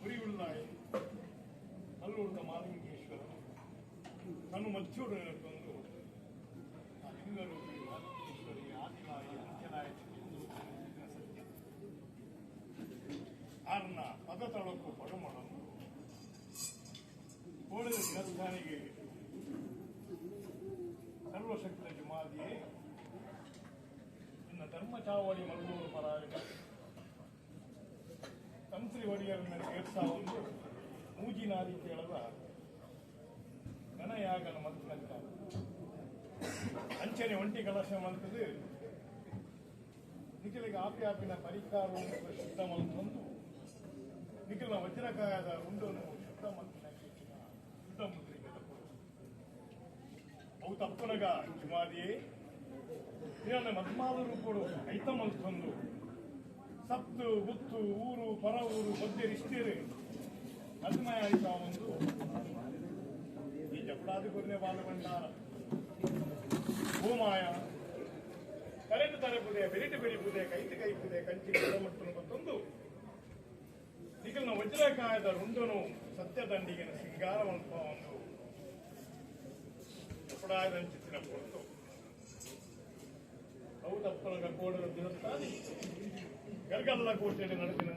ಉರಿಯುಳ್ಳಾಯಿ ಕಲ್ಲೂರಿನ ಮಾಲಿಂಗೇಶ್ವರ ತನ್ನ ಮಚ್ಚೂರು ನೆನಪೊಂದು ಲಿಂಗರೂಪಿ ಮಾಲಿಂಗೇಶ್ವರಿ ಆದಿಲಾಯಿ ಅಂಚನಾಯಕಿ ಸತ್ಯ ಆರ್ನ ಪದತಳಕ್ಕೂ ಪಡುಮಳನ್ನು ಕೋಳಿದ ದಿನಸ್ಥಾನಿಗೆ ಸರ್ವಶಕ್ತ ಜಮಾದಿಯೇ ಇನ್ನು ಧರ್ಮ ಚಾವಡಿ ಮಲ್ಲೂರು ಪರಾಗ ತಂತ್ರಿ ಒಡೆಯರನ್ನ ಸೇರ್ಸಾವೊಂದು ಮೂಜಿನಾದಿ ಕೇಳದ ಗಣಯಾಗನ ಮಂತ್ರ ಅಂಚನೆ ಒಂಟಿ ಕಲಶ ಮಂತ್ರದ ನಿಖಿಲಿಗೆ ಆಪ್ಯಾಪಿನ ಪರಿಕಾರವನ್ನು ಶುದ್ಧ ಮಂತ್ರೊಂದು ನಿಖಿಲ ವಜ್ರಕಾಯದ ಉಂಡನ್ನು ಶುದ್ಧ ಮಂತ್ರ ಶುದ್ಧ ಮುದ್ರಿಗೆ ಅವು ತಪ್ಪನಗ ಜುಮಾದಿಯೇ ಇದನ್ನ ಮದ್ಮಾದರು ಕೂಡ ಐತ ಮಂತ್ರೊಂದು ಸತ್ತು ಗುತ್ತು ಊರು ಪರ ಊರು ಮಧ್ಯರಿಷ್ಟೇರೆ ಅದ್ಮಯ ಆಯ್ತಾ ಒಂದು ಈ ಜಪಡಾದಿ ಕೊರನೆ ಬಾಲಭಂಡಾರ ಭೂಮಾಯ ಕರೆಂಟ್ ತರಪುದೆ ಬೆರಿಟು ಬೆರಿಪುದೆ ಕೈತಿ ಕೈಪುದೆ ಕಂಚಿ ಮಟ್ಟನ್ನು ಮತ್ತೊಂದು ಈಗನ ವಜ್ರಕಾಯದ ರುಂಡನು ಸತ್ಯದಂಡಿಗಿನ ಸಿಂಗಾರವಂತ ಒಂದು ಜಪಡಾದಂಚಿನ ಕೊಟ್ಟು ಅವು ತಪ್ಪನ ಕೋಡದ ದೇವಸ್ಥಾನ ಗರ್ಗಲ್ಲ ಕೋಟೆಯಲ್ಲಿ ನಡೆದಿನ